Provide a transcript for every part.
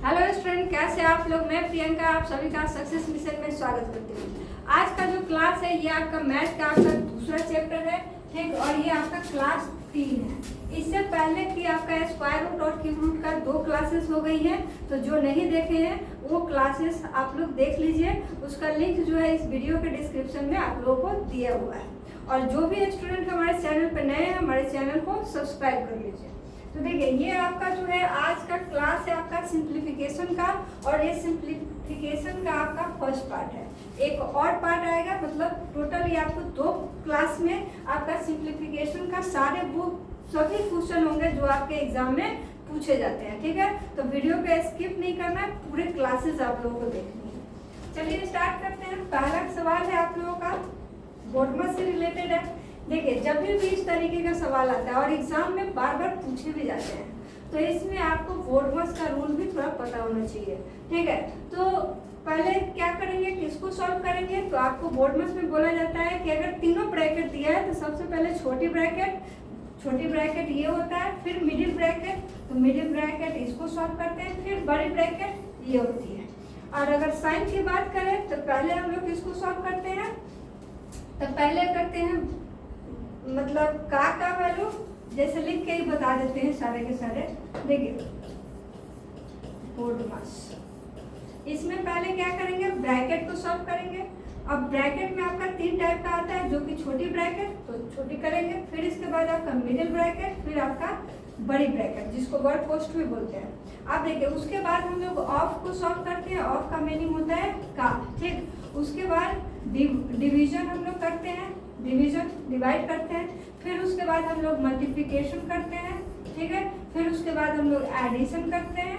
Hello student, कैसे आप लोग। मैं प्रियंका आप सभी का सक्सेस मिशन में स्वागत करती हूँ। आज का जो क्लास है ये आपका मैथ का आपका दूसरा चैप्टर है, ठीक। और ये आपका क्लास 3 है। इससे पहले कि आपका स्क्वायर रूट और क्यूब रूट का 2 क्लासेस हो गई है, तो जो नहीं देखे हैं वो क्लासेस आप लोग देख लीजिए। उसका लिंक जो है इस वीडियो के डिस्क्रिप्शन में आप लोगों को दिया हुआ है। और जो भी स्टूडेंट हमारे चैनल पर नए हैं, हमारे चैनल को सब्सक्राइब कर लीजिए। तो देखिए, ये आपका जो है आज का क्लास है आपका सिंप्लीफिकेशन का, और ये सिंप्लीफिकेशन का आपका फर्स्ट पार्ट है। एक और पार्ट आएगा, मतलब टोटल ये आपको 2 क्लास में आपका सिंप्लीफिकेशन का सारे बुक सभी क्वेश्चन होंगे जो आपके एग्जाम में पूछे जाते हैं, ठीक है। तो वीडियो पे स्किप नहीं करना है, पूरे क्लासेस आप लोगों को देखनी है। चलिए स्टार्ट करते हैं। पहला सवाल है आप लोगों का बोर्डमस से रिलेटेड है। देखिए, जब भी इस तरीके का सवाल आता है और एग्जाम में बार बार पूछे भी जाते हैं, तो इसमें आपको बोर्डमस का रूल भी थोड़ा पता होना चाहिए, ठीक है। तो पहले क्या करेंगे, किसको सॉल्व करेंगे, तो आपको बोर्डमस में बोला जाता है कि अगर तीनों ब्रैकेट दिया है तो सबसे पहले छोटी ब्रैकेट ये होता है, फिर मिडिल ब्रैकेट, तो मिडिल ब्रैकेट इसको सॉल्व करते हैं, फिर बड़ी ब्रैकेट ये होती है। और अगर साइन की बात करें तो पहले हम लोग किसको सॉल्व करते हैं, तो पहले करते हैं मतलब का वैल्यू जैसे लिख के ही बता देते हैं सारे के सारे। देखिए बोर्डमस, इसमें पहले क्या करेंगे, ब्रैकेट को सॉल्व करेंगे। अब ब्रैकेट में आपका 3 टाइप का आता है, जो कि छोटी ब्रैकेट तो छोटी करेंगे, फिर इसके बाद आपका मिडिल ब्रैकेट, फिर आपका बड़ी ब्रैकेट जिसको वर्ड पोस्ट भी बोलते हैं। अब देखिए, उसके बाद हम लोग ऑफ को सॉल्व करते हैं। ऑफ का मीनिंग होता है का, ठीक। उसके बाद डिवीजन हम लोग करते हैं, डिवाइड करते हैं। फिर उसके बाद हम लोग मल्टीप्लिकेशन करते हैं, ठीक है। फिर उसके बाद हम लोग एडिशन करते हैं,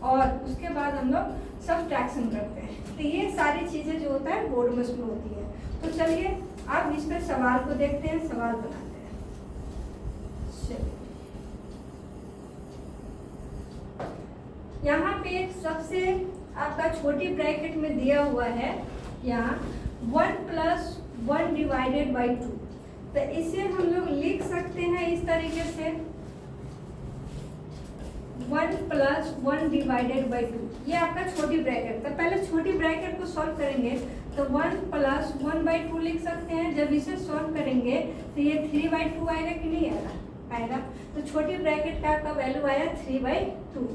और उसके बाद हम लोग सब्ट्रैक्शन करते हैं। तो ये सारी चीजें जो होता है बोर्डमस में होती है। तो चलिए अब इस पर सवाल को देखते हैं, सवाल बनाते हैं। चलिए, यहाँ पे सबसे आपका छोटी ब्रैकेट में दिया हुआ है यहाँ 1 + 1 डिवाइडेड बाई 2। तो इसे हम लोग लिख सकते हैं इस तरीके से 1 + 1 डिवाइडेड बाई 2। ये आपका छोटी ब्रैकेट। तो पहले छोटी ब्रैकेट को सॉल्व करेंगे तो 1 + 1/2 लिख सकते हैं। जब इसे सॉल्व करेंगे तो ये 3/2 आएगा कि नहीं आएगा। तो छोटी ब्रैकेट का आपका वैल्यू आया 3/2।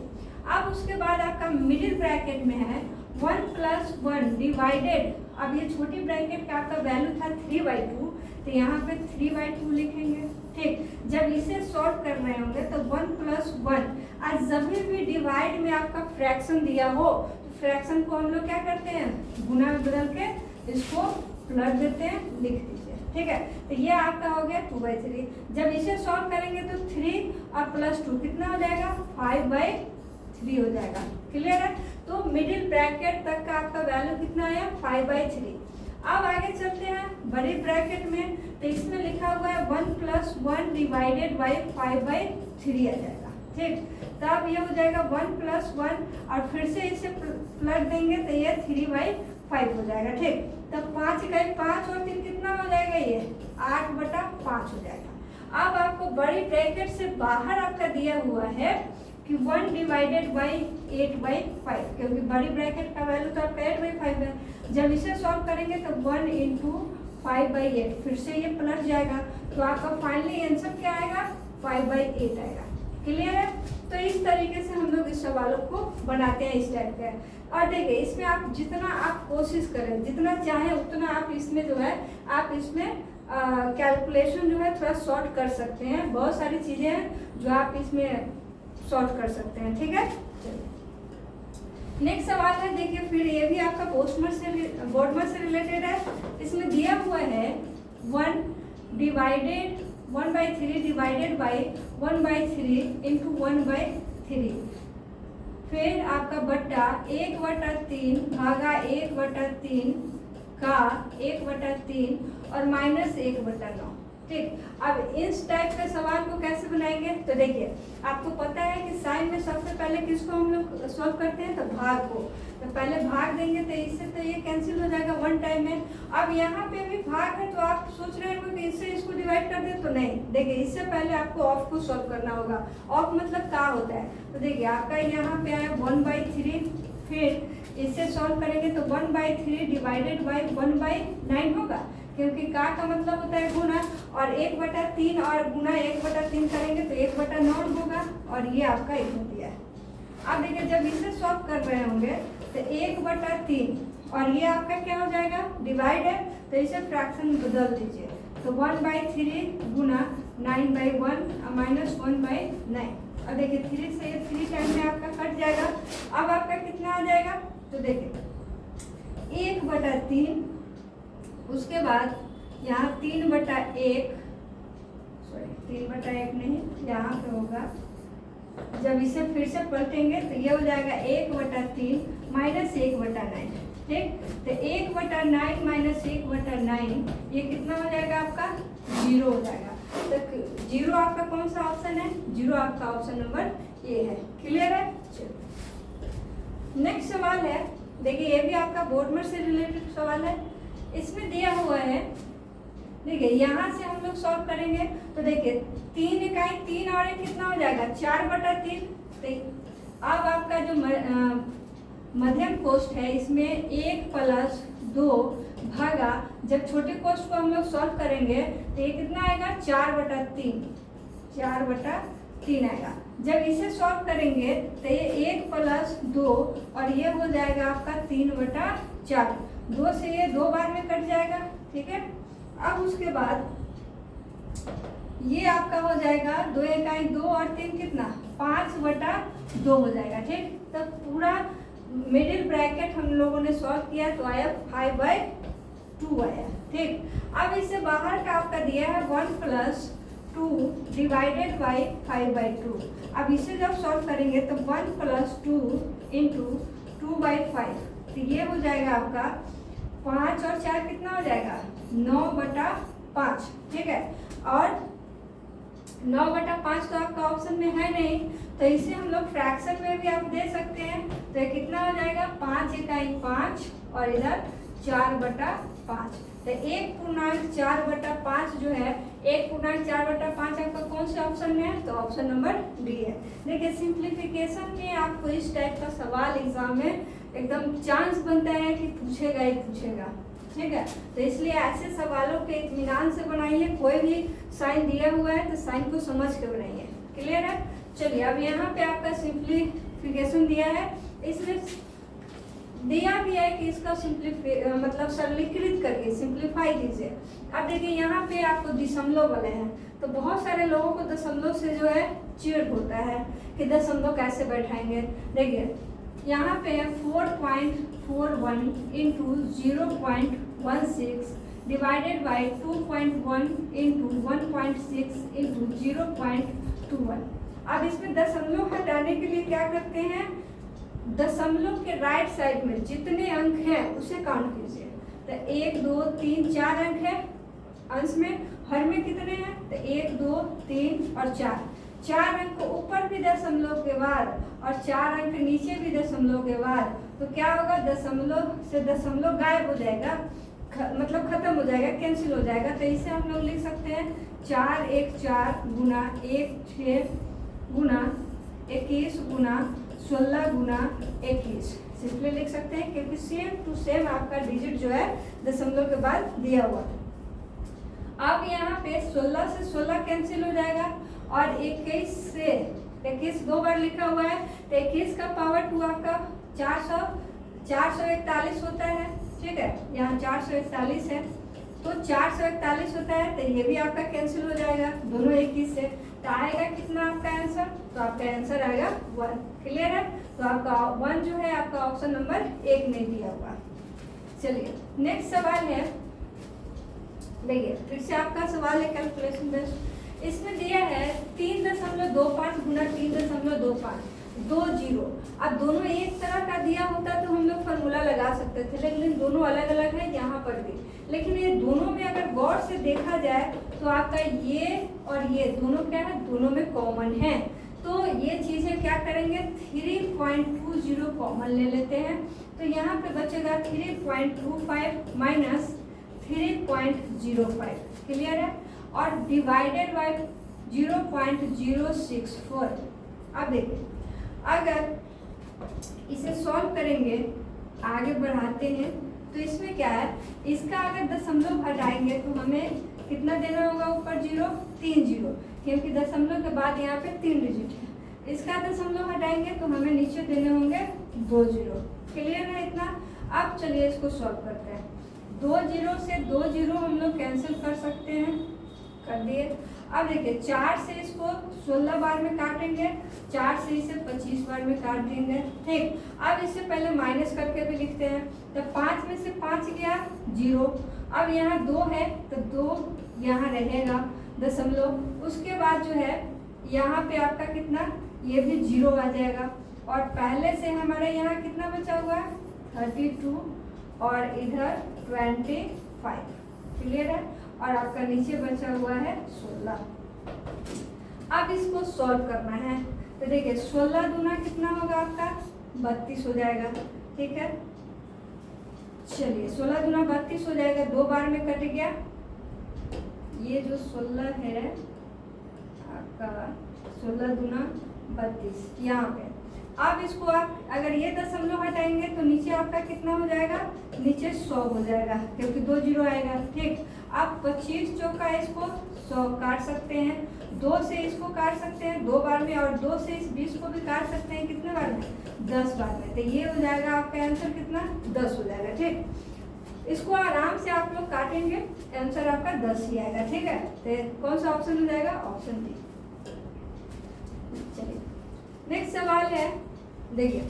अब उसके बाद आपका मिडिल ब्रैकेट में है 1 + 1 डिवाइडेड। अब ये छोटी ब्रैकेट का आपका वैल्यू था 3/2, तो यहाँ पे 3/2 लिखेंगे, ठीक। जब इसे सॉल्व कर रहे होंगे तो 1 + 1, आज जब भी डिवाइड में आपका फ्रैक्शन दिया हो तो फ्रैक्शन को हम लोग क्या करते हैं, गुना में बदल के इसको पलट देते हैं, लिख दीजिए, ठीक है। तो ये आपका हो गया 2/3। जब इसे सॉल्व करेंगे तो 3 और +2 कितना हो जाएगा, 5/3 हो जाएगा। क्लियर है। तो मिडिल ब्रैकेट तक का आपका वैल्यू कितना आया, 5/3। अब आगे चलते हैं बड़ी ब्रैकेट में। तो इसमें लिखा हुआ है 1 + 1 डिवाइडेड बाई 5/3 आ जाएगा, ठीक। तब ये हो जाएगा 1 + 1, और फिर से इसे पलट देंगे तो ये 3/5 हो जाएगा, ठीक। तब 5 × 5 और 3 कितना हो जाएगा, ये 8/5 हो जाएगा। अब आपको बड़ी ब्रैकेट से बाहर आपका दिया हुआ है कि 1 डिवाइडेड बाई 8/5, क्योंकि बड़ी ब्रैकेट का वैल्यू तो आपका 8/5 है। जब इसे सॉल्व करेंगे तो 1 × 5/8, फिर से ये पलट जाएगा, तो आपका फाइनली आंसर क्या आएगा, 5/8 आएगा। क्लियर है। तो इस तरीके से हम लोग इस सवालों को बनाते हैं इस टाइप का। और देखिए, इसमें आप जितना आप कोशिश करें, जितना चाहे उतना आप इसमें जो है आप इसमें कैलकुलेशन जो है थोड़ा शॉर्ट कर सकते हैं। बहुत सारी चीजें हैं जो आप इसमें सॉल्व कर सकते हैं, ठीक है। नेक्स्ट सवाल है, देखिए फिर ये भी आपका बोर्डमस से रिलेटेड है। इसमें दिया हुआ है 1/3 डिवाइडेड बाई 1/3 इंटू 1/3, फिर आपका बट्टा 1/3 भागा 1/3 का 1/3 और -1/9, ठीक, अब इस टाइप के सवाल को कैसे बनाएंगे, तो देखिए आपको पता है कि साइन में सबसे पहले किसको हम लोग सॉल्व करते हैं, तो भाग को। तो पहले भाग देंगे तो इससे तो ये कैंसिल हो जाएगा वन टाइम में। अब यहाँ पे भी भाग है तो आप सोच रहे हो कि इससे इसको डिवाइड कर दे, तो नहीं, देखिए इससे पहले आपको ऑफ को सॉल्व करना होगा। ऑफ मतलब क्या होता है, तो देखिए आपका यहाँ पे आया 1/3, फिर इससे सॉल्व करेंगे तो 1/3 डिवाइडेड बाई 1/9 होगा, क्योंकि का मतलब होता है गुना, और 1/3 और गुना 1/3 करेंगे तो 1/9 होगा, और ये आपका 1 हो दिया है। अब देखिए जब इसे सॉल्व कर रहे होंगे तो 1/3 और ये आपका क्या हो जाएगा, डिवाइड है, तो इसे फ्रैक्शन बदल दीजिए, तो 1/3 गुना 9/1 माइनस 1/9। अब देखिए 3 से 3 टाइम में आपका कट जाएगा। अब आपका कितना आ जाएगा, तो देखिए 1/3, उसके बाद यहाँ 3/1, सॉरी 3/1 नहीं, यहाँ पे होगा, जब इसे फिर से पलटेंगे तो ये हो जाएगा 1/3 माइनस 1/9। ठीक, तो 1/9 माइनस 1/9 ये कितना हो जाएगा आपका, 0 हो जाएगा। तो 0 आपका कौन सा ऑप्शन है, 0 आपका ऑप्शन नंबर ए है। क्लियर है। चलो नेक्स्ट सवाल है, देखिए ये भी आपका बोर्डमर से रिलेटेड सवाल है। इसमें दिया हुआ है, देखिए यहाँ से हम लोग सॉल्व करेंगे तो देखिए 3 इकाई 3 और 1 कितना हो जाएगा, 4/3। तो अब आपका जो मध्यम कोष्ठ है इसमें 1 + 2 भागा, जब छोटे कोष्ठ को हम लोग सॉल्व करेंगे तो ये कितना आएगा, 4/3, 4/3 आएगा। जब इसे सॉल्व करेंगे तो ये 1 + 2 और ये हो जाएगा आपका 3/4, 2 से ये 2 बार में कट जाएगा। ठीक है, अब उसके बाद ये आपका हो जाएगा 2 इकाई 2 और 3 कितना, 5/2 हो जाएगा। ठीक, तो पूरा मिडिल ब्रैकेट हम लोगों ने सॉल्व किया तो आया 5/2 आया। ठीक, अब इससे बाहर का आपका दिया है 1 + 2 डिवाइडेड बाई 5/2। अब इसे जब सॉल्व करेंगे तो 1 + 2 इंटू 2/5, तो ये हो जाएगा आपका 5 और 4 कितना हो जाएगा, 9/5। ठीक है, और 9/5 तो आपका ऑप्शन में है नहीं, तो इसे हम लोग फ्रैक्शन में भी आप दे सकते हैं। तो ये कितना हो जाएगा, 5 इकाई 5 और इधर 4/5। तो 1.4/5 जो है, 1.4/5 आपका कौन से ऑप्शन में है, तो ऑप्शन नंबर डी है। देखिए सिंप्लीफिकेशन में आपको इस टाइप का सवाल एग्जाम में एकदम चांस बनता है कि पूछेगा ही पूछेगा। ठीक है, तो इसलिए ऐसे सवालों के इत्मीनान से बनाइए। कोई भी साइन दिया हुआ है तो साइन को समझ के बनाइए। क्लियर है। चलिए अब यहाँ पे आपका सिंप्लीफिकेशन दिया है, इसमें दिया भी है कि इसका मतलब सरलीकृत करिए, सिंप्लीफाई कीजिए। अब देखिए यहाँ पे आपको दशमलव वाले हैं, तो बहुत सारे लोगों को दशमलव से जो है चिढ़ होता है कि दशमलव कैसे बैठाएंगे। देखिए यहाँ पे है 4.41 into 0.16 divided by 2.1 into 1.6 into 0.21। अब इसमें दशमलव हटाने के लिए क्या करते हैं, दशमलव के राइट साइड में जितने अंक हैं उसे काउंट कीजिए। तो 1 2 3 4 अंक है अंश में, हर में कितने हैं, तो 1 2 3 और 4 अंक ऊपर भी दशमलव के बाद और 4 अंक नीचे भी दशमलव के बाद, तो क्या होगा, दशमलव से दशमलव गायब हो जाएगा, मतलब खत्म हो जाएगा, कैंसिल हो जाएगा। तो इसे हम लोग लिख सकते हैं 4 1 4 गुना 1 6 गुना 21 गुना 16 गुना 21 सिंपली लिख सकते हैं, क्योंकि सेम टू सेम आपका डिजिट जो है दशमलव के बाद दिया हुआ है। अब यहाँ पे 16 से 16 कैंसिल हो जाएगा और 21 से 21 दो बार लिखा हुआ है, तो 21 का पावर 2 आपका 441 होता है। ठीक है, यहाँ 441 है तो 441 होता है, तो ये भी आपका कैंसिल हो जाएगा दोनों 21 से। तो आएगा कितना आपका आंसर, तो आपका आंसर आएगा 1। क्लियर है, तो आपका 1 जो है आपका ऑप्शन नंबर 1 में दिया हुआ। चलिए नेक्स्ट सवाल है, देखिए फिर से आपका सवाल है कैलकुलेशन बेस्ड। इसमें दिया है 3.25 गुना 3.25। 2 जीरो। अब दोनों एक तरह का दिया होता तो हम लोग फार्मूला लगा सकते थे, लेकिन दोनों अलग अलग है यहाँ पर भी। लेकिन ये दोनों में अगर गौर से देखा जाए तो आपका ये और ये दोनों क्या है, दोनों में कॉमन है। तो ये चीज़ें क्या करेंगे, 3.20 कॉमन ले लेते हैं। तो यहाँ पे बचेगा 3.25 माइनस 3.05। क्लियर है। और डिवाइडेड बाय 0.064। अब देखिए, अगर इसे सॉल्व करेंगे, आगे बढ़ाते हैं, तो इसमें क्या है, इसका अगर दशमलव हटाएंगे तो हमें कितना देना होगा ऊपर 0, 3 जीरो, क्योंकि दशमलव के बाद यहाँ पे 3 डिजिट है। इसका दशमलव हटाएंगे तो हमें नीचे देने होंगे 2 जीरो। क्लियर है इतना। अब चलिए इसको सॉल्व करते हैं। 2 जीरो से 2 जीरो हम लोग कैंसिल कर सकते हैं, कर दिए। अब देखिए 4 से इसको 16 बार में काटेंगे, 4 से इसे 25 बार में काट देंगे। ठीक, अब इससे पहले माइनस करके भी लिखते हैं। तो 5 में से 5 गया 0। अब यहाँ 2 है तो 2 यहाँ रहेगा दशमलव। उसके बाद जो है यहाँ पे आपका कितना, ये भी 0 आ जाएगा। और पहले से हमारे यहाँ कितना बचा हुआ है, 32 और इधर 25। क्लियर है। और आपका नीचे बचा हुआ है 16। अब इसको सॉल्व करना है। तो देखिए 16 दूना कितना होगा आपका, 32 हो जाएगा। ठीक है, चलिए 16 दूना 32 हो जाएगा, 2 बार में कट गया। ये जो 16 है आपका, 16 दूना 32 यहाँ पे। अब इसको आप अगर ये दशमलव हटाएंगे तो नीचे आपका कितना हो जाएगा, नीचे 100 हो जाएगा, क्योंकि 2 जीरो आएगा। ठीक, आप 25 चौका इसको 100 काट सकते हैं, 2 से इसको काट सकते हैं 2 बार में, और 2 से इस 20 को भी काट सकते हैं कितने बार में, 10 बार में। तो ये हो जाएगा आपका आंसर कितना, 10 हो जाएगा। ठीक, इसको आराम से आप लोग काटेंगे, आंसर आपका 10 ही आएगा। ठीक है, तो कौन सा ऑप्शन हो जाएगा, ऑप्शन डी। चलिए नेक्स्ट सवाल है, देखिए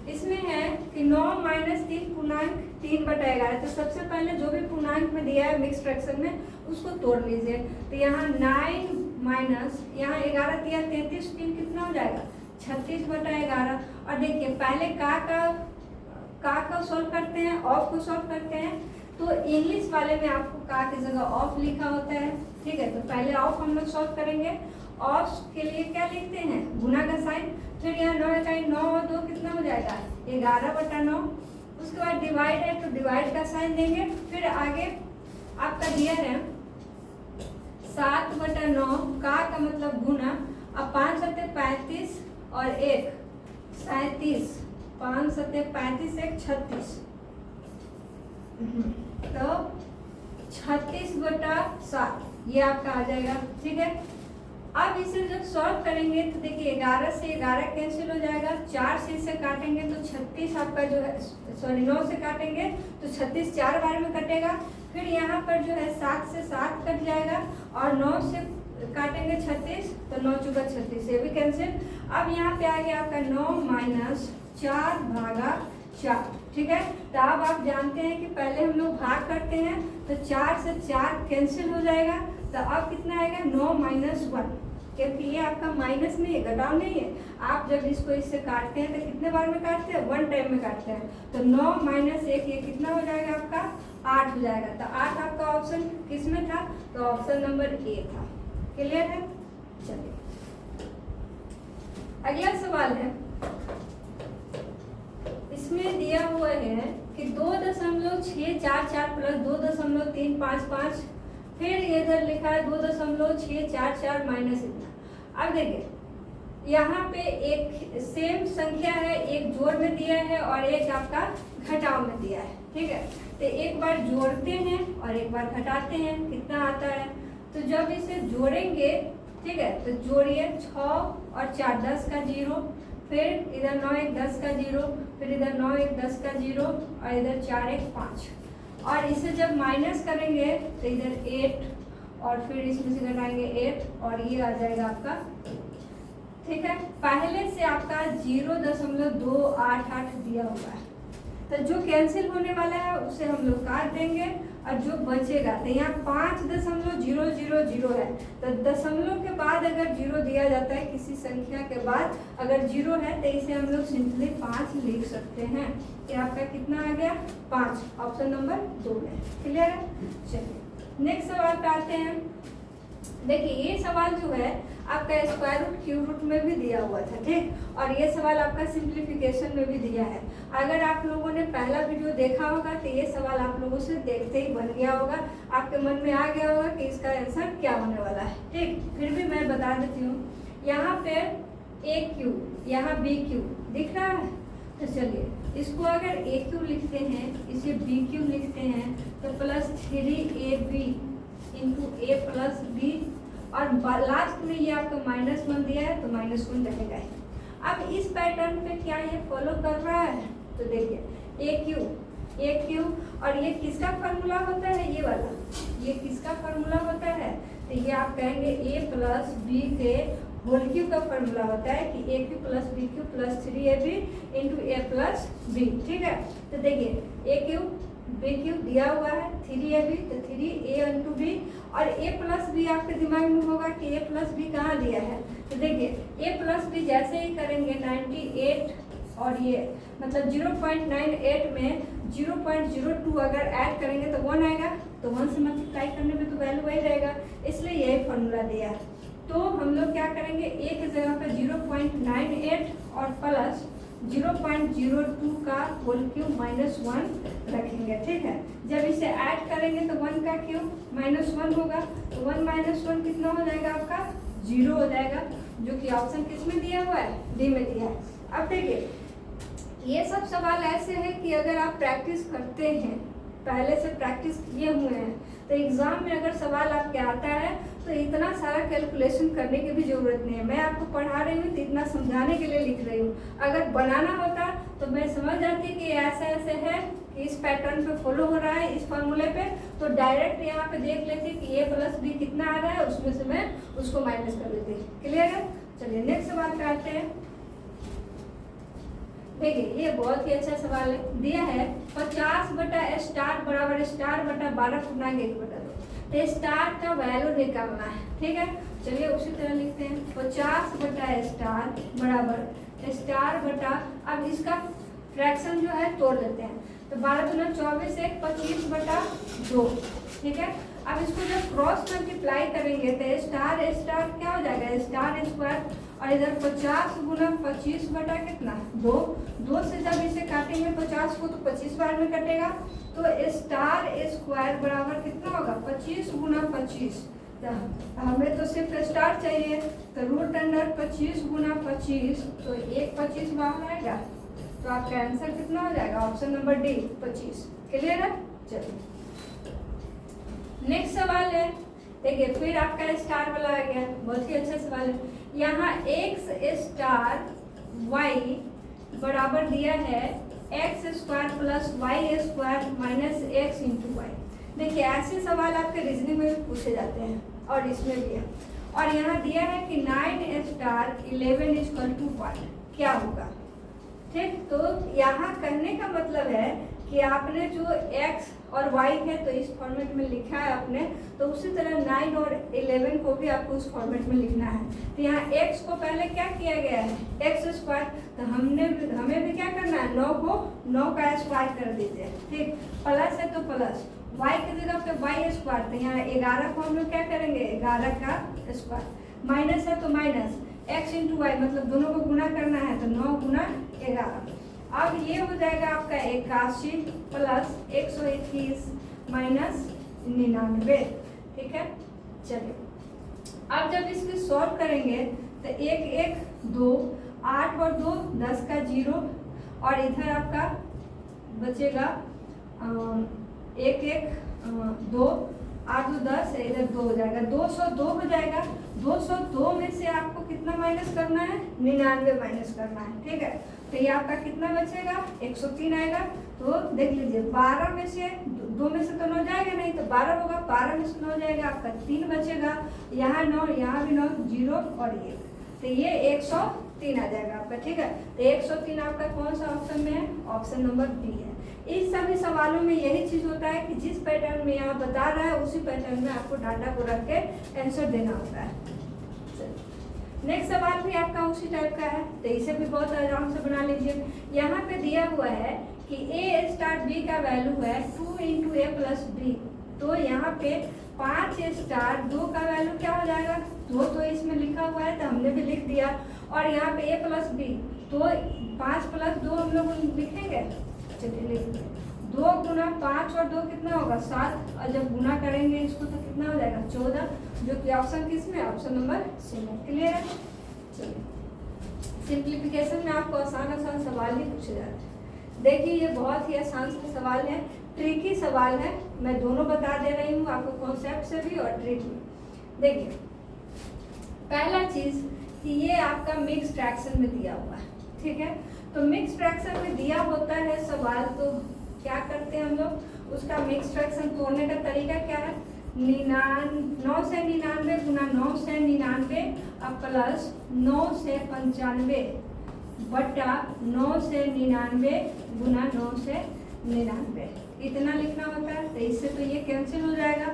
इसमें है कि 9 माइनस 3 पूर्णांक 3/11। तो सबसे पहले जो भी पूर्णांक में दिया है मिक्स फ्रैक्शन में उसको तोड़ लीजिए। तो यहाँ 9 माइनस यहाँ 11 दिया, 33, 3 कितना हो जाएगा, 36/11। और देखिए पहले का सॉल्व करते हैं, ऑफ को सॉल्व करते हैं। तो इंग्लिश वाले में आपको का की जगह ऑफ लिखा होता है। ठीक है, तो पहले ऑफ हम लोग सॉल्व करेंगे। ऑफ के लिए क्या लिखते हैं, गुना का साइन। फिर यहाँ 9 का 9 और 2 कितना हो जाएगा, 11/9। उसके बाद डिवाइड है तो डिवाइड का साइन देंगे। फिर आगे आपका दिया है 7/9, का मतलब गुना। अब 5 सत्ते 35 और 1 37, 5 सत्ते 35, 1 36, तो 36/7 ये आपका आ जाएगा। ठीक है, अब इसे जब सॉल्व करेंगे तो देखिए 11 से 11 कैंसिल हो जाएगा, 4 से इसे काटेंगे तो 36 आपका जो है, सॉरी 9 से काटेंगे तो 36 4 बार में कटेगा। फिर यहाँ पर जो है 7 से 7 कट जाएगा, और 9 से काटेंगे 36 तो 9 चौका 36, ये भी कैंसिल। अब यहाँ पे आ गया आपका 9 माइनस 4/4। ठीक है, तो अब आप जानते हैं कि पहले हम लोग भाग करते हैं तो 4 से 4 कैंसिल हो जाएगा। तो अब कितना आएगा, 9 माइनस 1, क्योंकि ये आपका माइनस नहीं है, घटाव नहीं है। आप जब इसको इससे काटते हैं तो कितने बार में काटते हैं, 1 टाइम में काटते हैं। तो 9 माइनस 1 ये कितना हो जाएगा आपका, 8 हो जाएगा। तो 8 आपका ऑप्शन किस में था, तो ऑप्शन नंबर ए था। क्लियर है। चलिए अगला सवाल है, इसमें दिया हुआ है कि 2.644 प्लस 2.355, फिर इधर लिखा है 2.644 माइनस इतना। अब देखिए यहाँ पे एक सेम संख्या है, एक जोड़ में दिया है और एक आपका घटाव में दिया है। ठीक है, तो एक बार जोड़ते हैं और एक बार घटाते हैं, कितना आता है। तो जब इसे जोड़ेंगे, ठीक है, तो जोड़िए 6 और 4 10 का 0, फिर इधर 9 1 10 का 0, फिर इधर 9 1 10 का 0, और इधर 4 1 5। और इसे जब माइनस करेंगे तो इधर 8, और फिर इसमें से घटाएंगे 8, और ये आ जाएगा आपका। ठीक है, पहले से आपका 0.288 दिया हुआ है। तो तो जो कैंसिल होने वाला है उसे हम लोग काट देंगे और जो बचेगा तो यहाँ 5.000 है। तो दशमलव के बाद अगर जीरो दिया जाता है किसी संख्या के बाद अगर जीरो है तो इसे हम लोग सिंपली 5 लिख सकते हैं। कि आपका कितना आ गया 5, ऑप्शन नंबर 2 में। क्लियर है? चलिए नेक्स्ट सवाल पे आते हैं। देखिए ये सवाल जो है आपका स्क्वायर रूट क्यूब रूट में भी दिया हुआ था, ठीक, और ये सवाल आपका सिंप्लीफिकेशन में भी दिया है। अगर आप लोगों ने पहला वीडियो देखा होगा तो ये सवाल आप लोगों से देखते ही बन गया होगा, आपके मन में आ गया होगा कि इसका आंसर क्या होने वाला है, ठीक। फिर भी मैं बता देती हूँ, यहाँ पे ए क्यूब, यहाँ बी क्यूब दिख रहा है। तो चलिए इसको अगर ए क्यूब लिखते हैं, इसे बी क्यूब लिखते हैं तो plus 3ab into a plus B, और लास्ट में ये आपको -1 दिया है तो -1 रहेगा ही। अब इस पैटर्न पे क्या ये फॉलो कर रहा है? तो देखिए ए क्यूब और ये किसका फार्मूला होता है? ये वाला, ये किसका फार्मूला होता है? तो ये आप कहेंगे ए प्लस बी के होल क्यूब का फार्मूला होता है कि a cube plus b cube plus 3ab into a plus b, ठीक है। तो देखिए ए क्यूब बी क्यूब दिया हुआ है 3ab, तो 3a इंटू बी, और a प्लस बी आपके दिमाग में होगा कि a प्लस बी कहाँ दिया है। तो देखिए a प्लस बी जैसे ही करेंगे 98 और ये मतलब 0.98 में 0.02 अगर ऐड करेंगे तो 1 आएगा, तो 1 से मल्टीप्लाई करने में तो वैल्यू वही रहेगा, इसलिए यही फॉर्मूला दिया है। तो हम लोग क्या करेंगे, a की जगह पर 0.98 और प्लस 0.02 का होल क्यूब -1 रखेंगे, ठीक है। जब इसे ऐड करेंगे तो 1 का क्यूब -1 होगा, तो 1 - 1 कितना हो जाएगा आपका 0 हो जाएगा, जो कि ऑप्शन किस में दिया हुआ है? डी में दिया है। अब देखिए ये सब सवाल ऐसे हैं कि अगर आप प्रैक्टिस करते हैं, पहले से प्रैक्टिस किए हुए हैं, तो एग्जाम में अगर सवाल आपके आता है तो इतना सारा कैलकुलेशन करने की भी जरूरत नहीं है। मैं आपको पढ़ा रही हूँ तो इतना समझाने के लिए लिख रही हूँ। अगर बनाना होता तो मैं समझ जाती कि ऐसा ऐसे है कि इस पैटर्न पे फॉलो हो रहा है, इस फॉर्मूले पे, तो डायरेक्ट यहाँ पे देख लेती कि ए प्लस बी कितना आ रहा है, उसमें से मैं उसको माइनस कर लेती। क्लियर है? चलिए नेक्स्ट सवाल पे आते हैं। देखिए ये बहुत ही अच्छा सवाल है, दिया है 50 बटा स्टार बराबर स्टार बटा 12 पूर्णांक 1/2, तो स्टार का वैल्यू निकालना है, ठीक है। चलिए उसी तरह लिखते हैं 50 बटा स्टार बराबर स्टार बटा, अब इसका फ्रैक्शन जो है तोड़ लेते हैं, तो 12 दूना 24 1 25 बटा 2, ठीक है। अब इसको जब क्रॉस मल्टीप्लाई करेंगे तो स्टार स्टार क्या हो जाएगा स्टार स्क्वायर, और इधर 50 गुना 25 बटा कितना 2 से जब इसे काटेंगे 50 को तो 25 बार में कटेगा, तो स्टार स्क्वायर बराबर कितना होगा 25 गुना 25। हमें तो सिर्फ स्टार चाहिए, तो रूट अंडर 25 गुना 25, तो 1 25 बाहर आएगा, तो आपका आंसर कितना हो जाएगा? Option number D 25। क्लियर है? चलिए नेक्स्ट सवाल है। देखिए फिर आपका स्टार वाला आ गया, बहुत ही अच्छा सवाल है। यहाँ x स्टार y बराबर दिया है x square plus Y square minus X into Y. देखिए ऐसे सवाल आपके रीजनिंग में भी पूछे जाते हैं और इसमें भी है। और यहाँ दिया है कि 9 स्टार 11 इक्वल टू 1 क्या होगा, ठीक। तो यहाँ करने का मतलब है कि आपने जो x और y है तो इस फॉर्मेट में लिखा है आपने, तो उसी तरह 9 और 11 को भी आपको उस फॉर्मेट में लिखना है। तो यहाँ x को पहले क्या किया गया है x स्क्वायर, तो हमें भी क्या करना है 9 को 9 का स्क्वायर कर दीजिए, ठीक। प्लस है तो प्लस, y की जगह पे y स्क्वायर, तो यहाँ 11 को हम लोग क्या करेंगे 11 का स्क्वायर, माइनस है तो माइनस x इंटू वाई, मतलब दोनों को गुना करना है, तो 9 गुना 11। अब ये हो जाएगा आपका 81 प्लस 121 माइनस 99, ठीक है। चलिए अब जब इसको सॉल्व करेंगे तो 1 1 2 8 और 2 10 का 0, और इधर आपका बचेगा 1 1 2 8 2 10, इधर 2 हो जाएगा, 202 हो जाएगा। 202 में से आपको कितना माइनस करना है 99 माइनस करना है, ठीक है। तो ये आपका कितना बचेगा 103 आएगा। तो देख लीजिए 12 में से 2 में से तो 9 जाएगा नहीं, तो 12 होगा, 12 में से 9 जाएगा, आपका 3 बचेगा, यहाँ 9 यहाँ भी 9 0 और 1, तो ये 103 103 आ जाएगा आपका, ठीक है। तो 103 आपका कौन सा ऑप्शन में है? ऑप्शन नंबर बी है। इस सभी सवालों में यही चीज होता है कि जिस पैटर्न में यहाँ बता रहा है उसी पैटर्न में आपको डाटा को रख के आंसर देना होता है। नेक्स्ट सवाल भी आपका उसी टाइप का है, तो इसे भी बहुत आराम से बना लीजिए। यहाँ पे दिया हुआ है कि a स्टार b का वैल्यू है 2 इंटू ए प्लस बी। तो यहाँ पे 5 स्टार 2 का वैल्यू क्या हो जाएगा? 2 तो इसमें लिखा हुआ है तो हमने भी लिख दिया, और यहाँ पे a प्लस बी, तो 5 प्लस 2 हम लोग लिखेंगे। चलिए लिखेंगे, 2 गुना 5 और 2 कितना होगा? 7, और जब गुना करेंगे इसको तो कितना हो जाएगा? 14, जो कि ऑप्शन किसमें? ऑप्शन नंबर सी में। क्लियर है? चलिए सिंप्लीफिकेशन में आपको आसान आसान सवाल ही पूछे जाते हैं। देखिए ये बहुत ही आसान सा सवाल है, ट्रिकी सवाल है, मैं दोनों बता दे रही हूँ आपको, कॉन्सेप्ट से भी और ट्रिक भी। देखिए पहला चीज कि ये आपका मिक्स फ्रैक्शन में दिया हुआ है, ठीक है। तो मिक्स फ्रैक्शन में दिया होता है सवाल, तो क्या करते हैं हम लोग? उसका मिक्स फ्रैक्शन तोड़ने का तरीका क्या है? 9 से 99 गुना 9 से 99 अब प्लस 9 से 95 बटा 9 से 99 गुना 9 से 99, इतना लिखना होता है। तो इससे तो ये कैंसिल हो जाएगा।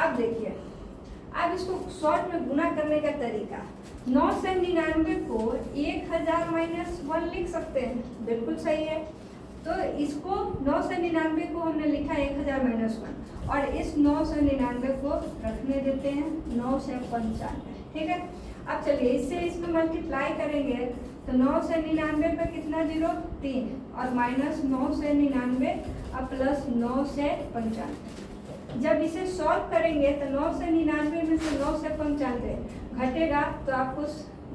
अब देखिए, अब इसको शॉर्ट में गुना करने का तरीका, 9 से 99 को 1000 माइनस 1 लिख सकते हैं, बिल्कुल सही है। तो इसको 9 से 99 को हमने लिखा 1000 माइनस 1, और इस 9 से 99 को रखने देते हैं 9 से 95, ठीक है। अब चलिए इससे इसमें मल्टीप्लाई करेंगे तो 9 से 99 पे कितना जीरो? 3, और माइनस 9 से 99 अब प्लस 9 से 95। जब इसे सॉल्व करेंगे तो 9 से 99 में से 9 से 95 घटेगा तो आपको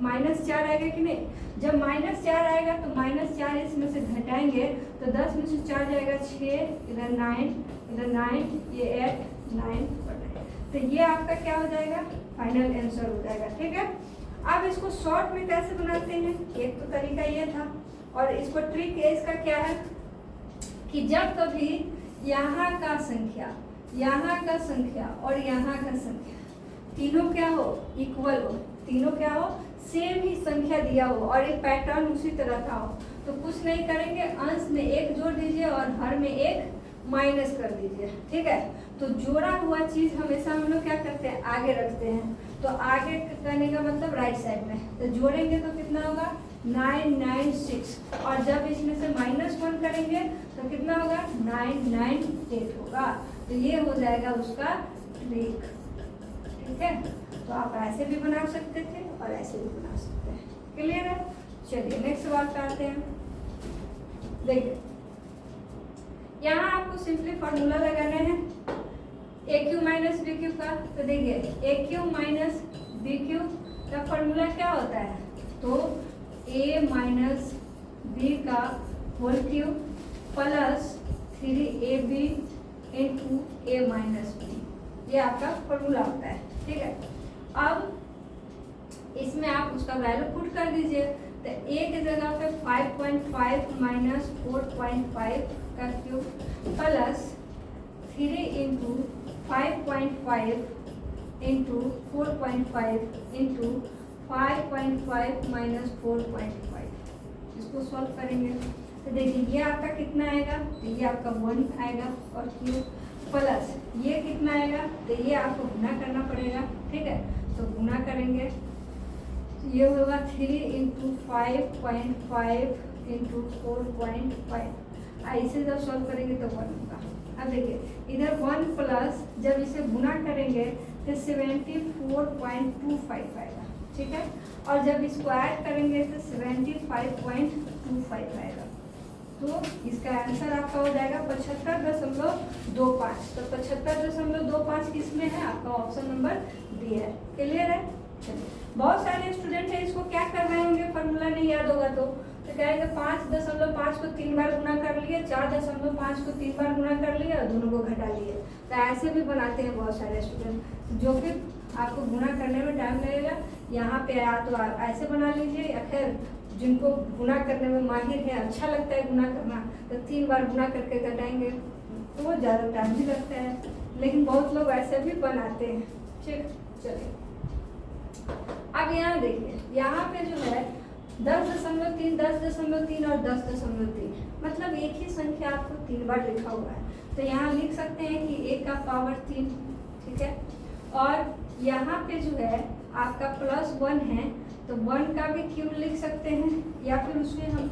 -4 आएगा कि नहीं? जब -4 आएगा तो -4 इसमें से घटाएंगे तो 10 में से 4 जाएगा 6, इधर 9, इधर 9, ये 8, 9 और 9। तो ये आपका क्या हो जाएगा? फाइनल आंसर हो जाएगा, ठीक है। अब इसको शॉर्ट में कैसे बनाते हैं? एक तो तरीका ये था, और इसको ट्रिक है इसका क्या है कि जब कभी यहाँ का संख्या, यहाँ का संख्या और यहाँ का संख्या तीनों क्या हो? इक्वल हो, तीनों क्या हो? सेम ही संख्या दिया हो और एक पैटर्न उसी तरह का हो, तो कुछ नहीं करेंगे, अंश में 1 जोड़ दीजिए और हर में 1 माइनस कर दीजिए, ठीक है। तो जोड़ा हुआ चीज हमेशा हम लोग क्या करते हैं? आगे रखते हैं। तो आगे करने का मतलब राइट साइड में, तो जोड़ेंगे तो कितना होगा? 996, और जब इसमें से -1 करेंगे तो कितना होगा? 998 होगा। तो ये हो जाएगा उसका ट्रिक, ठीक है। तो आप ऐसे भी बना सकते थे और ऐसे भी बना सकते हैं। क्लियर है? चलिए नेक्स्ट सवाल पे आते हैं। देखिए यहाँ आपको सिंपली फॉर्मूला लगाना है AQ माइनस BQ का। तो देखिए AQ माइनस BQ का फॉर्मूला क्या होता है? तो A माइनस B का whole cube plus 3AB into A minus B, ये आपका फॉर्मूला होता है, ठीक है। अब इसमें आप उसका वैल्यू पुट कर दीजिए, तो A की जगह पे 5.5 माइनस 4.5 का cube plus 3 into 5.5 into 4.5 into 5.5 minus 4.5, इसको सॉल्व करेंगे तो देखिए ये आपका कितना आएगा? तो ये आपका 1 आएगा और क्यूब प्लस ये कितना आएगा? तो ये आपको गुना करना पड़ेगा, ठीक है। तो गुना करेंगे तो ये होगा 3 इंटू 5.5 इंटू 4.5, ऐसे जब सॉल्व करेंगे तो 1 होगा। अब देखिए इधर 1 प्लस जब इसे गुना करेंगे तो 74.25 आएगा, ठीक है। और जब इसको ऐड करेंगे तो 75.25 आएगा। तो इसका आंसर आपका हो जाएगा 75.25। तो 75.25 किसमें है? आपका ऑप्शन नंबर बी है। क्लियर है? बहुत सारे स्टूडेंट हैं इसको क्या कर रहे होंगे, फॉर्मूला नहीं याद होगा तो कहेंगे 5.5 को 3 बार गुना कर लिए, 4.5 को 3 बार गुना कर लिए और दोनों को घटा लिए। तो ऐसे भी बनाते हैं बहुत सारे स्टूडेंट, जो कि आपको गुना करने में टाइम लगेगा। यहाँ पे या तो ऐसे बना लीजिए, या फिर जिनको गुना करने में माहिर है, अच्छा लगता है गुना करना, तो 3 बार गुना करके घटाएंगे तो ज़्यादा टाइम भी लगता है, लेकिन बहुत लोग ऐसे भी बनाते हैं। ठीक, चलिए अब यहाँ देखिए, यहाँ पे जो है 10.3, 10.3 और 10.3, मतलब एक ही संख्या आपको 3 बार लिखा हुआ है। तो यहाँ लिख सकते हैं कि a का पावर 3, ठीक है। और यहाँ पे जो है आपका +1 है, तो 1 का भी क्यूब लिख सकते हैं, या फिर उसमें हम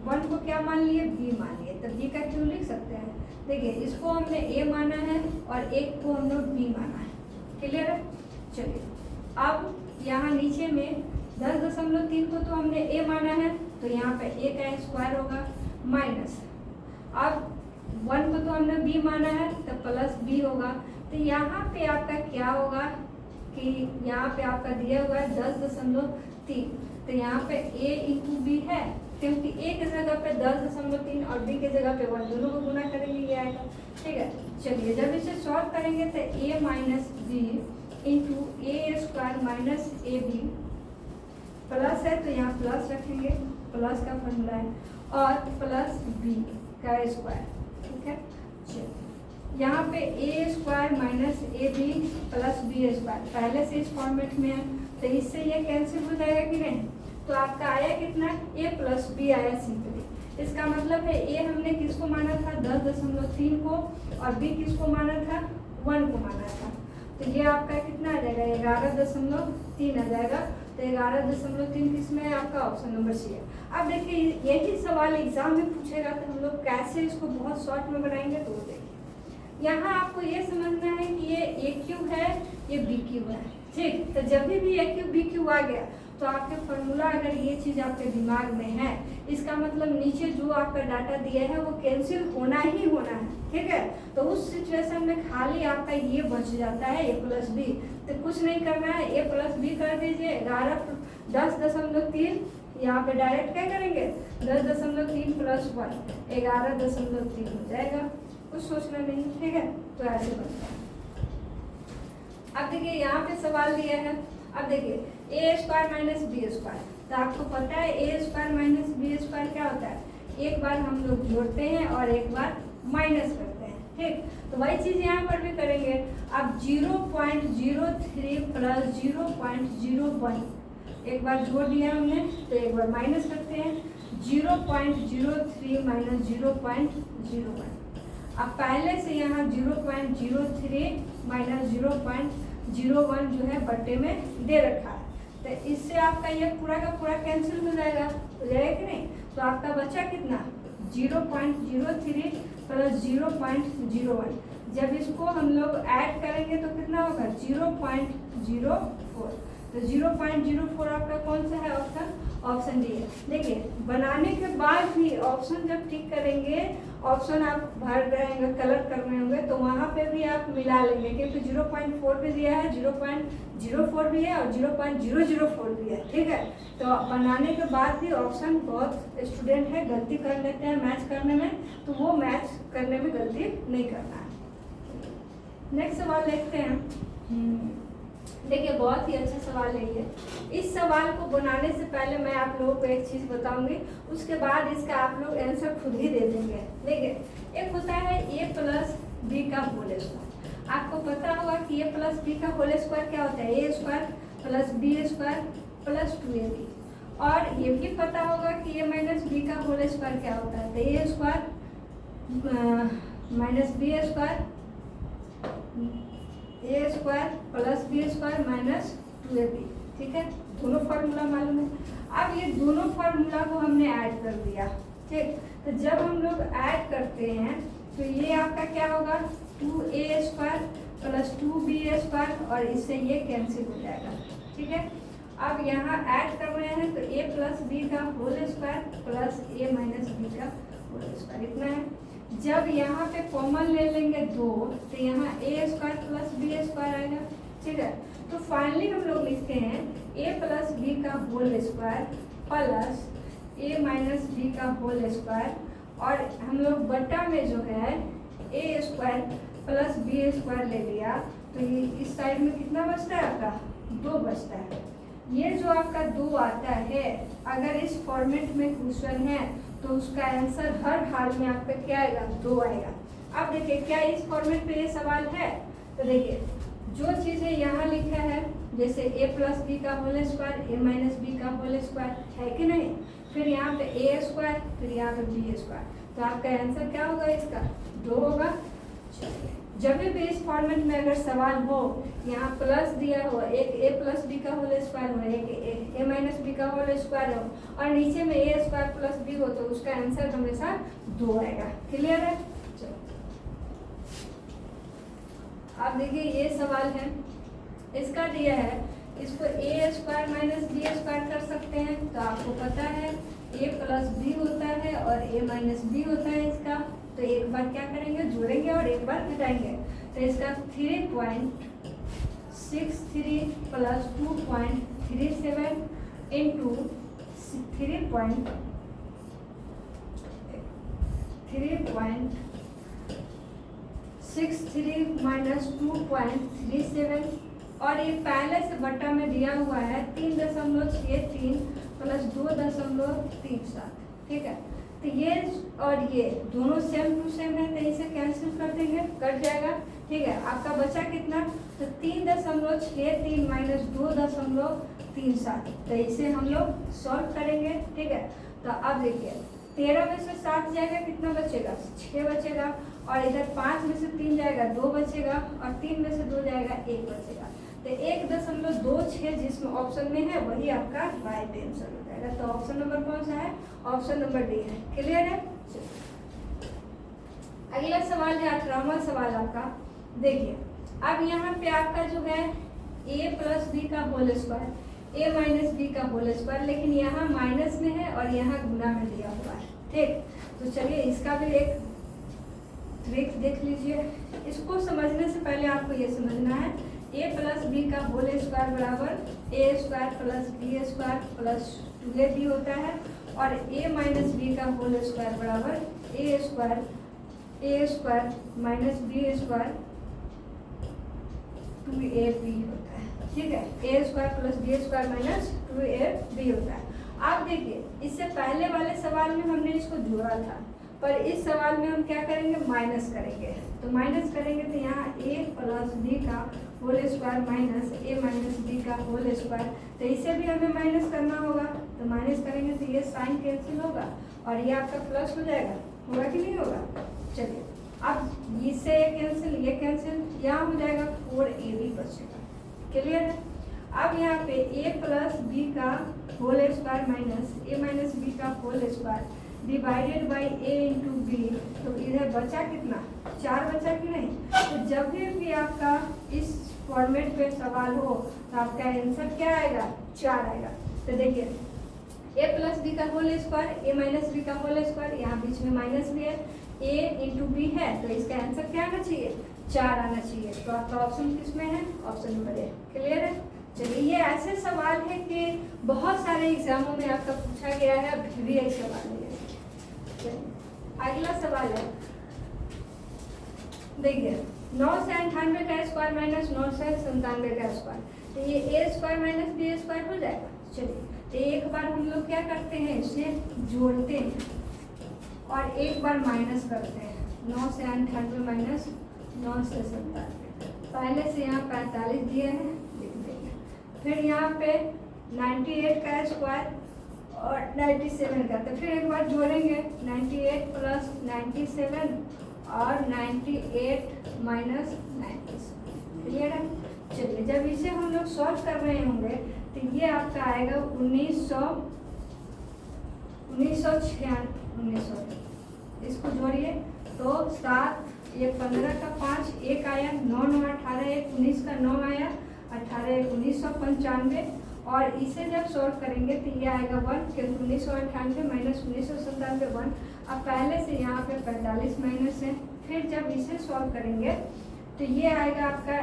1 को क्या मान लिए, b मान लिए, तो b का क्यूब लिख सकते हैं। देखिए इसको हमने a माना है और एक को हम लोग b माना है, क्लियर है। चलिए अब यहाँ नीचे में 10.3 को तो हमने a माना है, तो यहाँ पे a का स्क्वायर होगा, माइनस अब 1 को तो हमने b माना है तो प्लस b होगा। तो यहाँ पे आपका क्या होगा कि यहाँ पे आपका दिया हुआ है 10.3, तो यहाँ पे a इंटू बी है, क्योंकि a की जगह पे 10.3 और b की जगह पे 1, दोनों को गुना करेंगे ये आएगा, ठीक है। चलिए जब इसे सॉल्व करेंगे तो a minus B into A square minus A B, plus है तो यहाँ प्लस रखेंगे, प्लस का फॉर्मूला है, और प्लस बी का स्क्वायर, ठीक है। चलिए यहाँ पे a square minus A B plus B square पहले से इस फॉर्मेट में है, तो इससे ये कैंसिल हो जाएगा कि नहीं। तो आपका आया कितना, a प्लस बी आया सिंपली। इसका मतलब है a हमने किसको माना था, 10.3 को, और b किसको माना था, 1 को माना था। तो ये आपका कितना आ जाएगा, 11.3 आ जाएगा। तो 11.3 किसमें है, आपका ऑप्शन नंबर सी है। अब देखिए यही सवाल एग्जाम में पूछेगा, तो हम लोग कैसे इसको बहुत शॉर्ट में बनाएंगे, तो देखिए यहाँ आपको ये समझना है कि ये ए क्यू है, ये बी क्यू है, ठीक। तो जब भी ए क्यू बी क्यू आ गया तो आपके फॉर्मूला, अगर ये चीज़ आपके दिमाग में है, इसका मतलब नीचे जो आपका डाटा दिया है वो कैंसिल होना ही होना है, ठीक है। तो उस सिचुएशन में खाली आपका ये बच जाता है a प्लस बी। तो कुछ नहीं करना है, a प्लस बी कर दीजिए, 10.3, यहाँ पे डायरेक्ट क्या करेंगे, 10.3 प्लस 1, 11.3 हो जाएगा, कुछ सोचना नहीं, ठीक है। तो ऐसे बनता है। अब देखिए यहाँ पे सवाल दिया है, अब देखिए ए स्क्वायर माइनस बी स्क्वायर, तो आपको पता है ए स्क्वायर माइनस बी स्क्वायर क्या होता है, एक बार हम लोग जोड़ते हैं और एक बार माइनस करते हैं, ठीक। तो वही चीज़ यहाँ पर भी करेंगे। अब 0.03 प्लस 0.01, एक बार जोड़ दिया हमने, तो एक बार माइनस करते हैं, 0.03 माइनस 0.01। अब पहले से यहाँ 0.03 माइनस 0.01 जो है बट्टे में दे रखा है, तो इससे आपका ये पूरा का पूरा कैंसिल हो जाएगा कि नहीं। तो आपका बचा कितना, 0.03 प्लस 0.01। जब इसको हम लोग ऐड करेंगे तो कितना होगा, 0.04। तो 0.04 आपका कौन सा है ऑप्शन, ऑप्शन डी है। देखिए बनाने के बाद भी ऑप्शन जब टिक करेंगे, ऑप्शन आप भर रहे होंगे, कलर कर रहे होंगे, तो वहाँ पे भी आप मिला लेंगे, क्योंकि 0.4 भी दिया है, 0.04 भी है और 0.004 भी है, ठीक है। तो बनाने के बाद भी ऑप्शन, बहुत स्टूडेंट है गलती कर लेते हैं मैच करने में, तो वो मैच करने में गलती नहीं करना है। नेक्स्ट सवाल देखते हैं। देखिए बहुत ही अच्छा सवाल है ये। इस सवाल को बनाने से पहले मैं आप लोगों को एक चीज़ बताऊंगी, उसके बाद इसका आप लोग आंसर खुद ही दे देंगे। देखिए एक होता है a प्लस बी का होल स्क्वायर। आपको पता होगा कि a प्लस बी का होल स्क्वायर क्या होता है, a square plus B square plus 2ab। और ये भी पता होगा कि a माइनस बी का होल स्क्वायर क्या होता है, तो a square minus B square, A square plus B square minus 2ab, ठीक है। दोनों फार्मूला मालूम है। अब ये दोनों फार्मूला को हमने ऐड कर दिया, ठीक। तो जब हम लोग ऐड करते हैं तो ये आपका क्या होगा, 2a square plus 2b square, और इससे ये कैंसिल हो जाएगा, ठीक है। अब यहाँ ऐड कर रहे हैं तो a प्लस बी का whole square plus a minus B का होल स्क्वायर, इतना है। जब यहाँ पे कॉमन ले लेंगे 2, तो यहाँ a square plus B square आएगा, ठीक है। तो फाइनली हम लोग लिखते हैं a प्लस बी का whole square plus a minus B का होल स्क्वायर, और हम लोग बट्टा में जो है a square plus B square ले लिया, तो ये इस साइड में कितना बचता है आपका, 2 बचता है। ये जो आपका 2 आता है, अगर इस फॉर्मेट में क्वेश्चन है तो उसका आंसर हर हाल में आपका क्या आएगा, 2 आएगा। अब देखिए क्या इस फॉर्मेट पे ये सवाल है, तो देखिए जो चीज़ें यहाँ लिखा है जैसे a प्लस बी का whole square, a minus B का होल स्क्वायर, है कि नहीं। फिर यहाँ पे a स्क्वायर, फिर यहाँ पे b स्क्वायर, तो आपका आंसर क्या होगा इसका 2 होगा। जब भी इस फॉर्मेट में अगर सवाल हो, यहाँ प्लस दिया हो, एक a प्लस बी का होल स्क्वायर हो, एक a माइनस बी का होल स्क्वायर हो और नीचे में a स्क्वायर प्लस बी हो, तो उसका आंसर हमेशा 2 आएगा। क्लियर है। चलो आप देखिए ये सवाल है, इसका दिया है, इसको a square minus B square कर सकते हैं, तो आपको पता है a प्लस बी होता है और a माइनस बी होता है इसका, तो एक बार क्या करेंगे जोड़ेंगे और एक बार घटाएंगे, तो इसका 3.63 प्लस 2.37 इंटू 3.63 माइनस 2.37, और ये पहले से बट्टा में दिया हुआ है 3.63 प्लस 2.37, ठीक है। तो ये और ये दोनों सेम टू सेम है, तो इसे कैंसिल कर देंगे, कट जाएगा, ठीक है। आपका बचा कितना, तो 3.63 माइनस 2.37, तो इसे हम लोग सॉल्व करेंगे, ठीक है। तो अब देखिए 13 में से 7 जाएगा, कितना बचेगा 6 बचेगा, और इधर 5 में से 3 जाएगा 2 बचेगा, और 3 में से 2 जाएगा 1 बचेगा, तो 1.26 जिसमें ऑप्शन में है वही आपका राइट आंसर हो जाएगा। तो ऑप्शन नंबर कौन सा है, ऑप्शन नंबर डी है। क्लियर है। अगला सवाल है 18वां सवाल आपका, देखिए अब यहाँ पे आपका जो है a प्लस बी का whole square, a minus B का होल स्क्वायर, लेकिन यहाँ माइनस में है और यहाँ गुना में दिया हुआ है, ठीक। तो चलिए इसका भी एक ट्रिक देख लीजिए। इसको समझने से पहले आपको ये समझना है a प्लस बी का होल स्क्वायर बराबर a square plus B square plus 2ab होता है, और a माइनस बी का होल स्क्वायर बराबर a square minus B square 2ab होता है, ठीक है। a square plus B square minus 2ab होता है। आप देखिए इससे पहले वाले सवाल में हमने इसको जोड़ा था, पर इस सवाल में हम क्या करेंगे, माइनस करेंगे। तो माइनस करेंगे तो यहाँ a प्लस बी का whole square minus a minus B का होल स्क्वायर, तो इसे भी हमें माइनस करना होगा, तो माइनस करेंगे तो ये साइन कैंसिल होगा और ये आपका प्लस हो जाएगा, होगा कि नहीं होगा। चलिए अब इससे ये कैंसिल, यहाँ हो जाएगा 4ab बचेगा। क्लियर है। अब यहाँ पे a प्लस बी का whole square minus a minus B का whole square divided by a into b, तो इधर बचा कितना 4 बचा कि नहीं। तो जब भी आपका इस फॉर्मेट पे सवाल हो तो आपका आंसर क्या आएगा 4 आएगा। तो देखिए a प्लस बी का whole square, a minus B का होल स्क्वायर, यहाँ बीच में माइनस भी है, a इंटू बी है, तो इसका आंसर क्या आना चाहिए 4 आना चाहिए। तो आपका ऑप्शन किस में है, ऑप्शन नंबर ए। क्लियर है। चलिए ये ऐसे सवाल है कि बहुत सारे एग्जामों में आपका पूछा गया है, फिर भी एक सवाल है। अगला सवाल है, देखिए 9 से 98 का स्क्वायर माइनस 9 से 97 का स्क्वायर, तो ये a square minus B square हो जाएगा। चलिए तो एक बार हम लोग क्या करते हैं, इसे जोड़ते हैं और एक बार माइनस करते हैं। 9 से 98 माइनस 9 से 97, पहले से यहाँ 45 दिए हैं, लिख देंगे। फिर यहाँ पे 98 का स्क्वायर और 97 का, तो फिर एक बार जोड़ेंगे 98 प्लस 97 और 98 माइनस 97। क्लियर है। चलिए जब इसे हम लोग सॉल्व कर रहे होंगे तो ये आपका आएगा 1900, इसको जोड़िए तो 7 ये 15 का 5 1 आया, 9 9 18 1 19 का 9 आया, 18 1 1995, और इसे जब सॉल्व करेंगे तो ये आएगा 1, क्योंकि 1998 माइनस 1997 1। अब पहले से यहाँ पे 45 माइनस है, फिर जब इसे सॉल्व करेंगे तो ये आएगा आपका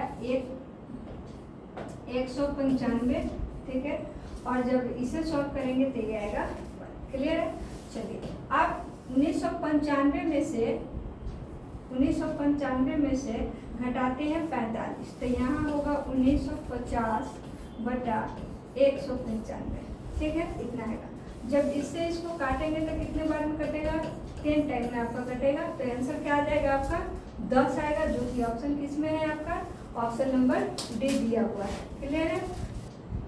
195, ठीक है, और जब इसे सॉल्व करेंगे तो ये आएगा 1। क्लियर है। चलिए अब 1995 में से घटाते हैं 45, तो यहाँ होगा 1950 बटा 195, ठीक है, इतना आएगा। जब इससे इसको काटेंगे तो कितने बार में कटेगा 10 टाइम में आपका कटेगा। तो आंसर क्या आ जाएगा आपका 10 आएगा, जो कि ऑप्शन किस में है आपका, ऑप्शन नंबर डी दिया हुआ है। क्लियर है,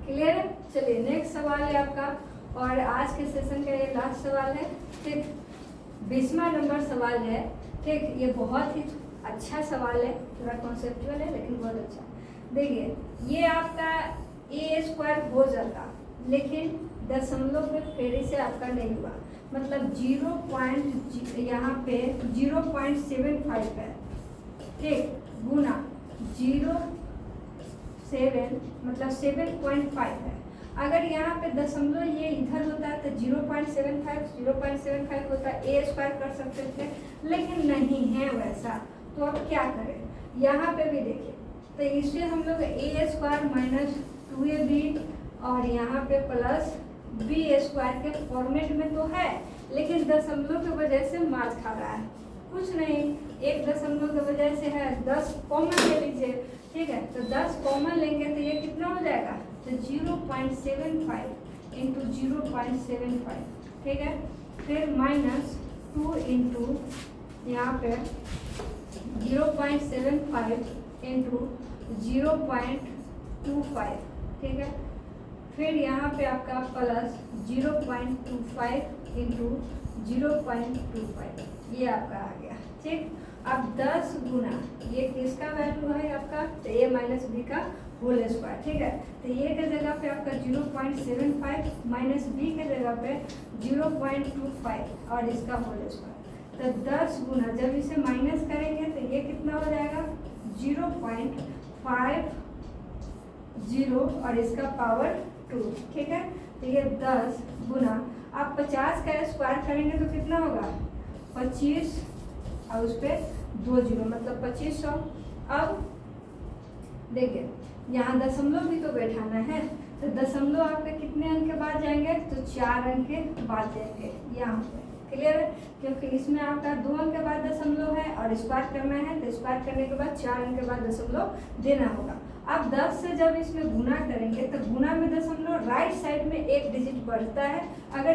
क्लियर है। चलिए नेक्स्ट सवाल है आपका, और आज के सेशन का ये लास्ट सवाल है। ठीक, 20वां नंबर सवाल है। ठीक, ये बहुत ही अच्छा सवाल है, थोड़ा कॉन्सेप्चुअल है लेकिन बहुत अच्छा। देखिए ये आपका ए स्क्वायर हो जाता, लेकिन दशमलव में फेरी से आपका नहीं हुआ, मतलब 0. यहाँ पे 0.75 है। ठीक, गुना 0.7 मतलब 7.5 है। अगर यहाँ पे दशमलव ये इधर होता है तो 0.75 होता है, ए स्क्वायर कर सकते थे, लेकिन नहीं है वैसा। तो अब क्या करें, यहाँ पे भी देखिए, तो इससे हम लोग ए स्क्वायर माइनस 2ab और यहाँ पे प्लस बी स्क्वायर के फॉर्मेट में तो है, लेकिन दशमलव की वजह से मार खा रहा है। कुछ नहीं, एक दशमलव की वजह से है, 10 कॉमन ले लीजिए। ठीक है, तो 10 कॉमन लेंगे तो ये कितना हो जाएगा, तो 0.75 इंटू 0.75। ठीक है, फिर माइनस 2 इंटू यहाँ पे 0.75 इंटू 0.25। ठीक है, फिर यहाँ पे आपका प्लस 0.25 इंटू 0.25, ये आपका आ गया। ठीक, अब 10 गुना ये किसका वैल्यू है आपका, तो ए माइनस बी का होल स्क्वायर। ठीक है, तो ये के जगह पे आपका 0.75 माइनस बी के जगह पे 0.25 और इसका होल स्क्वायर। तो 10 गुना जब इसे माइनस करेंगे तो ये कितना हो जाएगा 0.50 और इसका पावर 2। ठीक है, तो ये 10 गुना आप 50 का स्क्वायर करेंगे तो कितना होगा 25 और उस पर 2 जीरो मतलब 2500। अब देखिए यहाँ दशमलव भी तो बैठाना है, तो दशमलव आपके कितने अंक के बाद जाएंगे, तो 4 अंक के बाद जाएंगे यहाँ पे। क्लियर है, क्योंकि इसमें आपका 2 अंक के बाद दशमलव है और स्क्वायर करना है, तो स्क्वायर करने के बाद 4 अंक के बाद दशमलव देना होगा। अब 10 से जब इसमें गुना करेंगे तो गुना में दशमलव राइट साइड में एक डिजिट बढ़ता है, अगर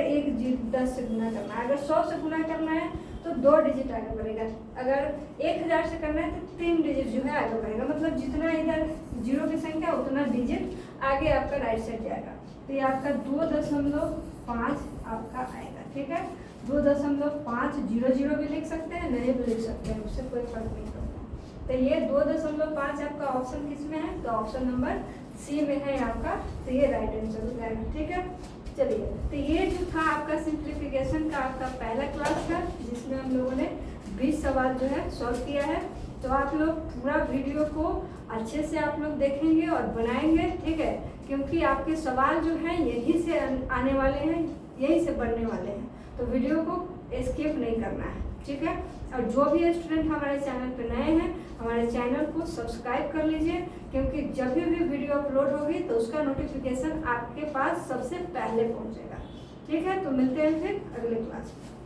10 से गुना करना है। अगर 100 से गुना करना है तो 2 डिजिट आगे बढ़ेगा, अगर 1000 से करना है तो 3 डिजिट जो है आगे बढ़ेगा, मतलब जितना इधर जीरो की संख्या उतना डिजिट आगे आपका राइट साइड जाएगा। तो ये आपका 2.5 आपका आएगा। ठीक है, 2.500 भी लिख सकते हैं, नहीं भी लिख सकते हैं, उससे कोई फर्क नहीं पड़ता। तो ये 2.5 आपका ऑप्शन किस में है, तो ऑप्शन नंबर सी में है आपका, तो ये राइट आंसर हो जाएगा। ठीक है, चलिए, तो ये जो था आपका सिंप्लीफिकेशन का आपका पहला क्लास था, जिसमें हम लोगों ने 20 सवाल जो है सॉल्व किया है। तो आप लोग पूरा वीडियो को अच्छे से आप लोग देखेंगे और बनाएंगे। ठीक है, क्योंकि आपके सवाल जो हैं यहीं से आने वाले हैं, यहीं से बनने वाले हैं, तो वीडियो को स्किप नहीं करना है। ठीक है, और जो भी स्टूडेंट हमारे चैनल पे नए हैं, हमारे चैनल को सब्सक्राइब कर लीजिए, क्योंकि जब भी वीडियो अपलोड होगी तो उसका नोटिफिकेशन आपके पास सबसे पहले पहुंचेगा। ठीक है, तो मिलते हैं फिर अगले क्लास में।